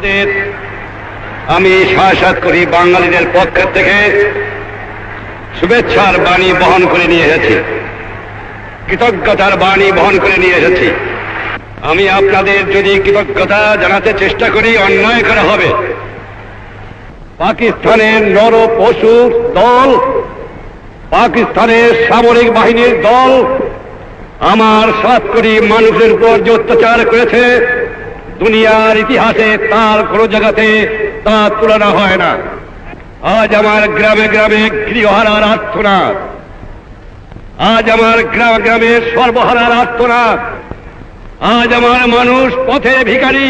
আপনাদের আমি সাক্ষাৎ করি বাঙালিদের পক্ষ থেকে শুভেচ্ছার বাণী বহন করে নিয়ে এসেছি, কৃতজ্ঞতার বাণী বহন করে নিয়ে এসেছি। আমি আপনাদের যদি কৃতজ্ঞতা জানাতে চেষ্টা করি অন্যায় করা হবে। পাকিস্তানের নর পশুর দল, পাকিস্তানের সামরিক বাহিনীর দল আমার 7 কোটি মানুষের উপর যে অত্যাচার করেছে, দুনিয়ার ইতিহাসে তার কোনো জায়গাতে তা তুলনা হয় না। আজ আমার গ্রামে গ্রামে গৃহহারার আর্তনাদ, আজ আমার গ্রামে গ্রামে সর্বহারার আর্তনাদ, আজ আমার মানুষ পথে ভিখারি,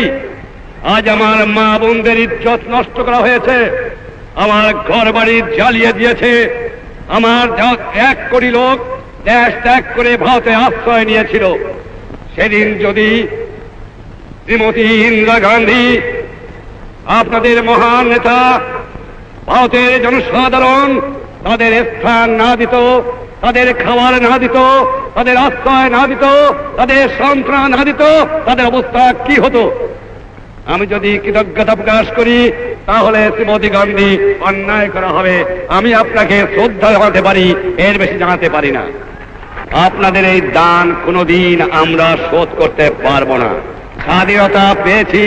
আজ আমার মা বোনদের ইজ্জত নষ্ট করা হয়েছে, আমার ঘর বাড়ি জ্বালিয়ে দিয়েছে। আমার 1 কোটি লোক দেশ ত্যাগ করে ভারতে আশ্রয় নিয়েছিল। সেদিন যদি শ্রীমতী ইন্দিরা গান্ধী, আপনাদের মহান নেতা, ভারতের জনসাধারণ তাদের স্থান না দিত, তাদের খাবার না দিত, তাদের আশ্রয় না দিত, তাদের সন্ত্রাস না দিত, তাদের অবস্থা কি হতো? আমি যদি কৃতজ্ঞতা প্রকাশ করি তাহলে শ্রীমতী গান্ধী অন্যায় করা হবে। আমি আপনাকে শ্রদ্ধা জানাতে পারি, এর বেশি জানাতে পারি না। আপনাদের এই দান কোনোদিন আমরা শোধ করতে পারবো না। স্বাধীনতা পেয়েছি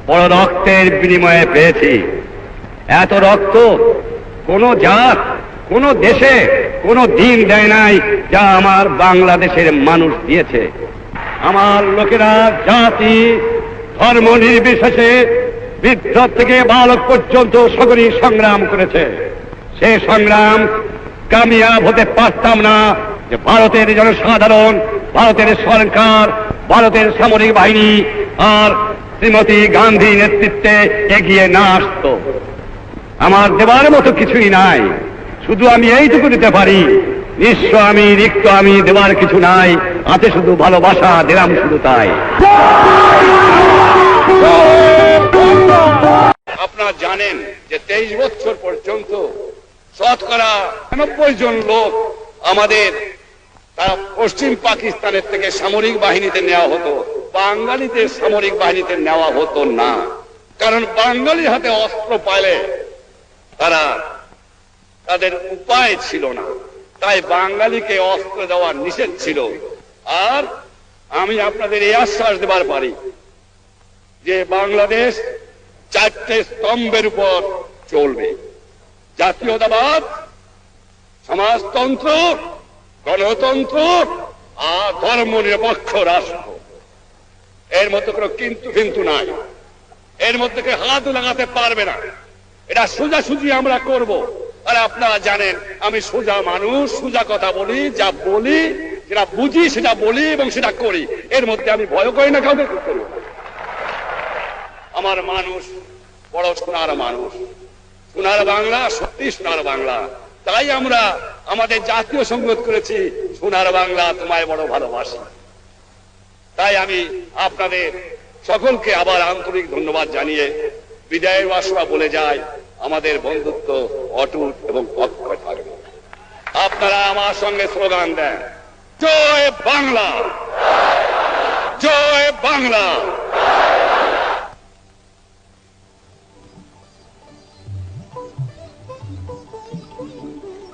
বড় রক্তের বিনিময়ে পেয়েছি। এত রক্ত কোন জাত, কোন দেশে কোন দিন দেয় নাই যা আমার বাংলাদেশের মানুষ দিয়েছে। আমার লোকেরা জাতি ধর্ম নির্বিশেষে বৃদ্ধ থেকে বালক পর্যন্ত সকলেই সংগ্রাম করেছে। সে সংগ্রাম কামিয়াব হতে পারতাম না যে ভারতের জনসাধারণ, ভারতের সরকার, ভারতের সামরিক বাহিনী আর শ্রীমতী গান্ধী নেতৃত্বে এগিয়ে না আসতো। আমার দেবার মতো কিছুই নাই, শুধু আমি এইটুকু দিতে পারি। নিঃস্ব আমি, রিক্ত আমি, দেবার কিছু নাই, আছে শুধু ভালোবাসা, দিলাম শুধু তাই। আপনারা জানেন যে 23 বছর পর্যন্ত শতকরা 90 জন লোক আমাদের তারা পশ্চিম পাকিস্তানের থেকে সামরিক বাহিনীতে নেওয়া হতো, বাঙালিদের সামরিক বাহিনীতে নেওয়া হতো না। কারণ বাঙালির হাতে অস্ত্র পাইলে তারা তাদের উপায় ছিল না, তাই বাঙালিকে অস্ত্র দেওয়া নিষেধ ছিল। আর আমি আপনাদের এই আশ্বাস দেবার পারি যে বাংলাদেশ 4টে স্তম্ভের উপর চলবে: জাতীয়তাবাদ, সমাজতন্ত্র, গণতন্ত্র আর ধর্মনিরপেক্ষ রাষ্ট্র। এর মধ্যে কোনো কিন্তু নাই, এর মধ্যে কেউ হাত লাগাতে পারবে না। এটা সোজাসুজি আমরা করব। আর আপনারা জানেন আমি সোজা মানুষ, সোজা কথা বলি, যা বলি যেটা বুঝি সেটা বলি এবং সেটা করি। এর মধ্যে আমি ভয় করি না কাউকে করি। আমার মানুষ বড় সোনার মানুষ, সোনার বাংলা, সত্যি সোনার বাংলা। তাই আমরা আমাদের জাতীয় সংগীত করেছি, সোনার বাংলা তোমায় বড় ভালোবাসি। তাই আমি আপনাদের সকলকে আবার আন্তরিক ধন্যবাদ জানিয়ে বিদায়ের বাসনা বলে যাই, আমাদের বন্ধুত্ব অটুট এবং অক্ষয় থাকবে। আপনারা আমার সঙ্গে স্লোগান দেন, জয় বাংলা, জয় বাংলা।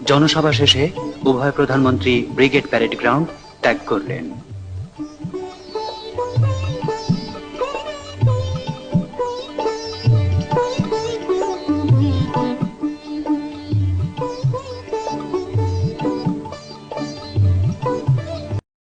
জনসভা শেষে উভয় প্রধানমন্ত্রী ব্রিগেড প্যারেড গ্রাউন্ড ত্যাগ করলেন।